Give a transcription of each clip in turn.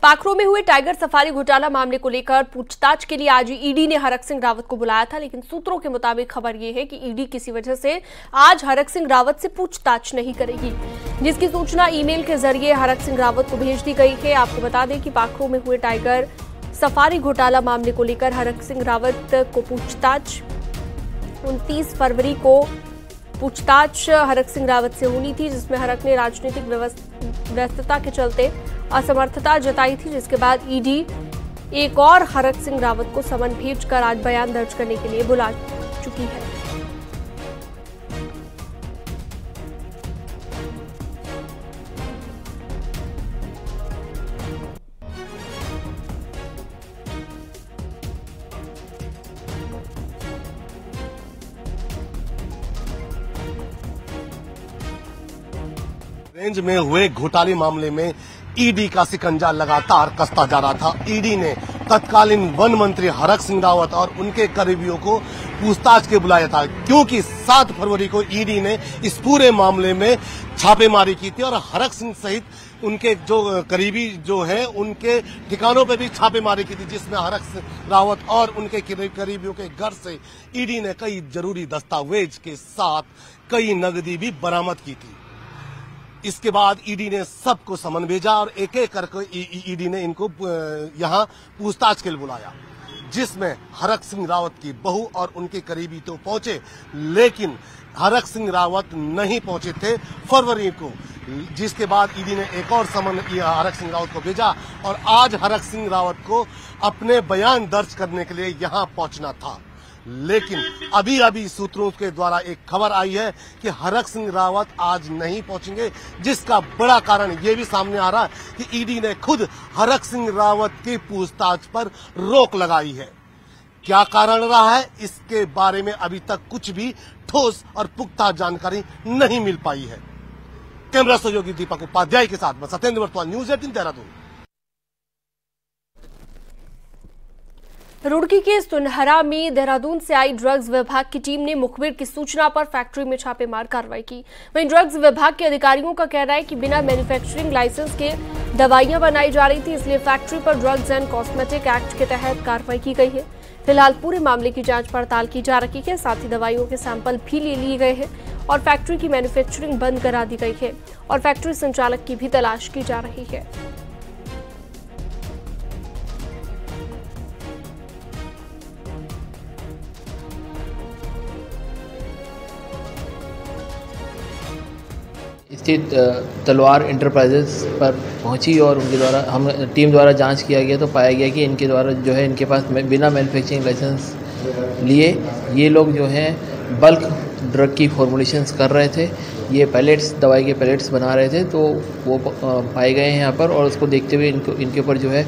पाखरो में हुए tiger safari घोटाला मामले को लेकर पूछताछ के लिए आज ईडी ने हरक सिंह रावत को बुलाया था, लेकिन सूत्रों के मुताबिक खबर यह है कि ईडी किसी वजह से आज हरक सिंह रावत से पूछताछ नहीं करेगी, जिसकी सूचना ईमेल के जरिए हरक सिंह रावत को भेज दी गई है। आपको बता दें कि पाखरो में हुए टाइगर सफारी घोटाला मामले को लेकर हरक सिंह रावत को पूछताछ 29 फरवरी को पूछताछ हरक सिंह रावत से होनी थी, जिसमें हरक ने राजनीतिक व्यस्तता के चलते असमर्थता जताई थी, जिसके बाद ईडी एक और हरक सिंह रावत को समन भेजकर आज बयान दर्ज करने के लिए बुला चुकी है। रेंज में हुए घोटाले मामले में ईडी का शिकंजा लगातार कसता जा रहा था। ईडी ने तत्कालीन वन मंत्री हरक सिंह रावत और उनके करीबियों को पूछताछ के बुलाया था, क्योंकि 7 फरवरी को ईडी ने इस पूरे मामले में छापेमारी की थी और हरक सिंह सहित उनके जो करीबी जो है उनके ठिकानों पे भी छापेमारी की थी, जिसमें हरक सिंह रावत और उनके करीबियों के घर से ईडी ने कई जरूरी दस्तावेज के साथ कई नकदी भी बरामद की थी। इसके बाद ईडी ने सबको समन भेजा और एक एक करके ईडी ने इनको यहां पूछताछ के लिए बुलाया, जिसमें हरक सिंह रावत की बहू और उनके करीबी तो पहुंचे, लेकिन हरक सिंह रावत नहीं पहुंचे थे फरवरी को, जिसके बाद ईडी ने एक और समन हरक सिंह रावत को भेजा और आज हरक सिंह रावत को अपने बयान दर्ज करने के लिए यहां पहुंचना था। लेकिन अभी सूत्रों के द्वारा एक खबर आई है कि हरक सिंह रावत आज नहीं पहुंचेंगे, जिसका बड़ा कारण ये भी सामने आ रहा है कि ईडी ने खुद हरक सिंह रावत की पूछताछ पर रोक लगाई है। क्या कारण रहा है, इसके बारे में अभी तक कुछ भी ठोस और पुख्ता जानकारी नहीं मिल पाई है। कैमरा सहयोगी दीपक उपाध्याय के साथ मैं सत्येंद्र वर्तमान, न्यूज 18 देहरादून। रुड़की के सुनहरा में देहरादून से आई ड्रग्स विभाग की टीम ने मुखबिर की सूचना पर फैक्ट्री में छापेमार कार्रवाई की। वहीं ड्रग्स विभाग के अधिकारियों का कहना है कि बिना मैन्युफैक्चरिंग लाइसेंस के दवाइयां बनाई जा रही थी, इसलिए फैक्ट्री पर ड्रग्स एंड कॉस्मेटिक एक्ट के तहत कार्रवाई की गई है। फिलहाल पूरे मामले की जांच पड़ताल की जा रही है, साथ ही दवाइयों के सैंपल भी ले लिए गए हैं और फैक्ट्री की मैन्युफैक्चरिंग बंद करा दी गई है और फैक्ट्री संचालक की भी तलाश की जा रही है। स्थित तलवार इंटरप्राइजेस पर पहुंची और उनके द्वारा हम टीम द्वारा जांच किया गया तो पाया गया कि इनके द्वारा जो है इनके पास बिना मैन्युफैक्चरिंग लाइसेंस लिए ये लोग जो हैं बल्क ड्रग की फॉर्मुलेशंस कर रहे थे। ये पैलेट्स, दवाई के पैलेट्स बना रहे थे, तो वो पाए गए हैं यहाँ पर और उसको देखते हुए इनके ऊपर जो है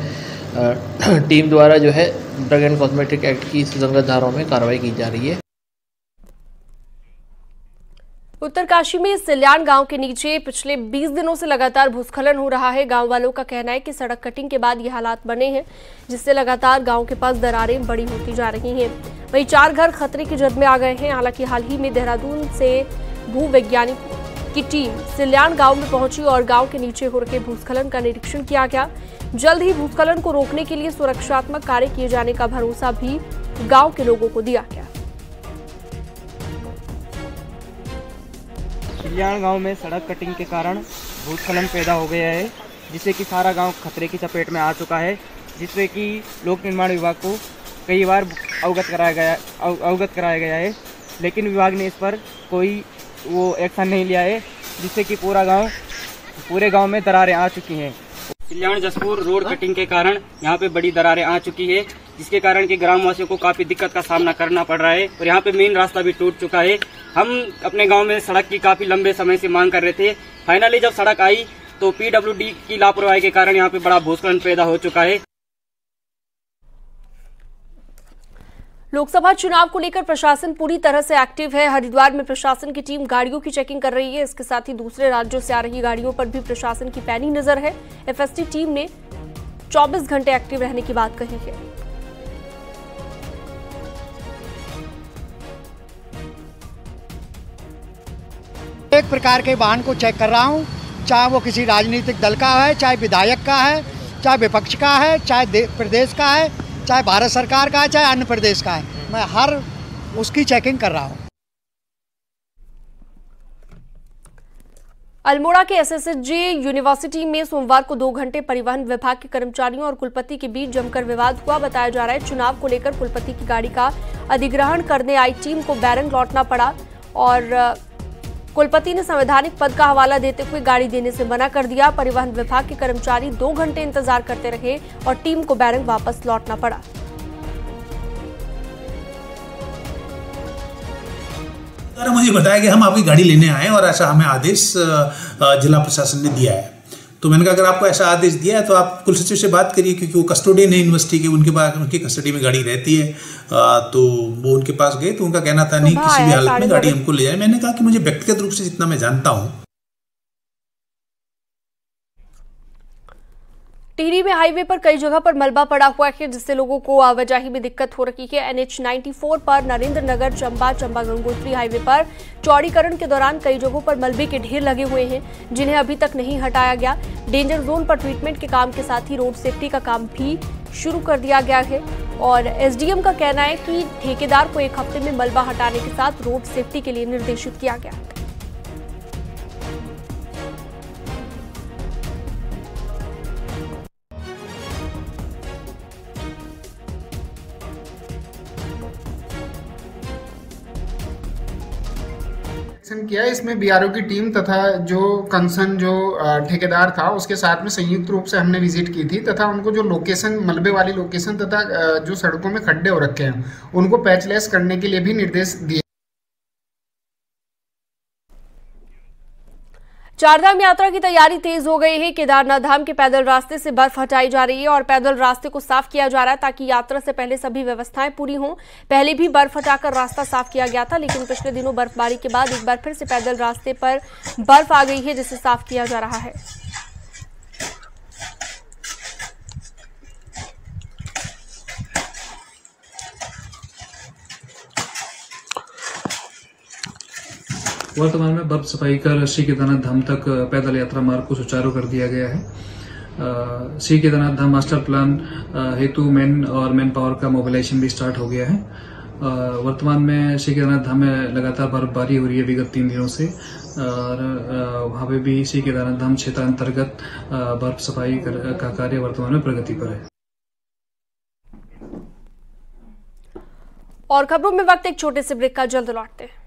टीम द्वारा जो है ड्रग एंड कॉस्मेटिक एक्ट की सुसंगत धाराओं में कार्रवाई की जा रही है। उत्तरकाशी में सिल्यान गांव के नीचे पिछले 20 दिनों से लगातार भूस्खलन हो रहा है। गांव वालों का कहना है कि सड़क कटिंग के बाद ये हालात बने हैं, जिससे लगातार गांव के पास दरारें बड़ी होती जा रही हैं। वहीं 4 घर खतरे की जद में आ गए हैं। हालांकि हाल ही में देहरादून से भूवैज्ञानिक की टीम सिल्यान गांव में पहुंची और गांव के नीचे हो रहे भूस्खलन का निरीक्षण किया गया। जल्द ही भूस्खलन को रोकने के लिए सुरक्षात्मक कार्य किए जाने का भरोसा भी गाँव के लोगों को दिया गया। सिल्यान गांव में सड़क कटिंग के कारण भूस्खलन पैदा हो गया है, जिससे कि सारा गांव खतरे की चपेट में आ चुका है, जिससे कि लोक निर्माण विभाग को कई बार अवगत कराया गया है, लेकिन विभाग ने इस पर कोई वो एक्शन नहीं लिया है, जिससे कि पूरे गांव में दरारें आ चुकी हैं। सिल्यान जसपुर रोड कटिंग के कारण यहाँ पे बड़ी दरारें आ चुकी है, जिसके कारण कि ग्रामवासियों को काफी दिक्कत का सामना करना पड़ रहा है और यहाँ पे मेन रास्ता भी टूट चुका है। हम अपने गांव में सड़क की काफी लंबे समय से मांग कर रहे थे। फाइनली जब सड़क आई तो पीडब्ल्यूडी की लापरवाही के कारण यहाँ पे बड़ा भूस्खलन पैदा हो चुका है। लोकसभा चुनाव को लेकर प्रशासन पूरी तरह से एक्टिव है। हरिद्वार में प्रशासन की टीम गाड़ियों की चेकिंग कर रही है। इसके साथ ही दूसरे राज्यों से आ रही गाड़ियों पर भी प्रशासन की पैनी नजर है। एफएसटी टीम ने 24 घंटे एक्टिव रहने की बात कही है। एक प्रकार के वाहन को चेक कर रहा हूं, चाहे वो किसी राजनीतिक दल का है, चाहे विधायक का है, चाहे विपक्ष का है, चाहे प्रदेश का है, चाहे भारत सरकार का है, चाहे अन्य प्रदेश का है, मैं हर उसकी चेकिंग कर रहा हूँ। अल्मोड़ा के एसएसजे यूनिवर्सिटी में सोमवार को 2 घंटे परिवहन विभाग के कर्मचारियों और कुलपति के बीच जमकर विवाद हुआ। बताया जा रहा है चुनाव को लेकर कुलपति की गाड़ी का अधिग्रहण करने आई टीम को बैरंग लौटना पड़ा और कुलपति ने संवैधानिक पद का हवाला देते हुए गाड़ी देने से मना कर दिया। परिवहन विभाग के कर्मचारी 2 घंटे इंतजार करते रहे और टीम को बैरंग वापस लौटना पड़ा। मुझे बताया कि हम आपकी गाड़ी लेने आए और ऐसा हमें आदेश जिला प्रशासन ने दिया है। तो मैंने कहा अगर आपको ऐसा आदेश दिया है तो आप कुल सचिव से बात करिए, क्योंकि वो कस्टोडियन है यूनिवर्सिटी के, उनके पास उनकी कस्टडी में गाड़ी रहती है। तो वो उनके पास गए तो उनका कहना था नहीं किसी भी हालत में गाड़ी हमको ले जाए। मैंने कहा कि मुझे व्यक्तिगत रूप से जितना मैं जानता हूँ, टिहरी में हाईवे पर कई जगह पर मलबा पड़ा हुआ है जिससे लोगों को आवाजाही में दिक्कत हो रही है। NH 94 पर नरेंद्र नगर चंबा गंगोत्री हाईवे पर चौड़ीकरण के दौरान कई जगहों पर मलबे के ढेर लगे हुए हैं जिन्हें अभी तक नहीं हटाया गया। डेंजर जोन पर ट्रीटमेंट के काम के साथ ही रोड सेफ्टी का काम भी शुरू कर दिया गया है और SDM का कहना है कि ठेकेदार को 1 हफ्ते में मलबा हटाने के साथ रोड सेफ्टी के लिए निर्देशित किया गया। किया इसमें BRO की टीम तथा जो कंसर्न जो ठेकेदार था उसके साथ में संयुक्त रूप से हमने विजिट की थी तथा उनको जो लोकेशन मलबे वाली लोकेशन तथा जो सड़कों में खड्डे हो रखे हैं उनको पैचलेस करने के लिए भी निर्देश दिए। चारधाम यात्रा की तैयारी तेज हो गई है। केदारनाथ धाम के पैदल रास्ते से बर्फ हटाई जा रही है और पैदल रास्ते को साफ किया जा रहा है ताकि यात्रा से पहले सभी व्यवस्थाएं पूरी हों। पहले भी बर्फ हटाकर रास्ता साफ किया गया था, लेकिन पिछले दिनों बर्फबारी के बाद एक बार फिर से पैदल रास्ते पर बर्फ आ गई है जिसे साफ किया जा रहा है। वर्तमान में बर्फ सफाई कर श्री केदारनाथ धाम तक पैदल यात्रा मार्ग को सुचारू कर दिया गया है। श्री केदारनाथ धाम मास्टर प्लान हेतु मैन पावर का मोबिलाइजेशन भी स्टार्ट हो गया है। वर्तमान में श्री केदारनाथ धाम में लगातार बर्फबारी हो रही है विगत 3 दिनों से और वहां पे भी श्री केदारनाथ धाम क्षेत्र अंतर्गत बर्फ सफाई का कार्य वर्तमान में प्रगति पर है। और खबरों में वक्त एक छोटे से ब्रेक का, जल्द लौटते हैं।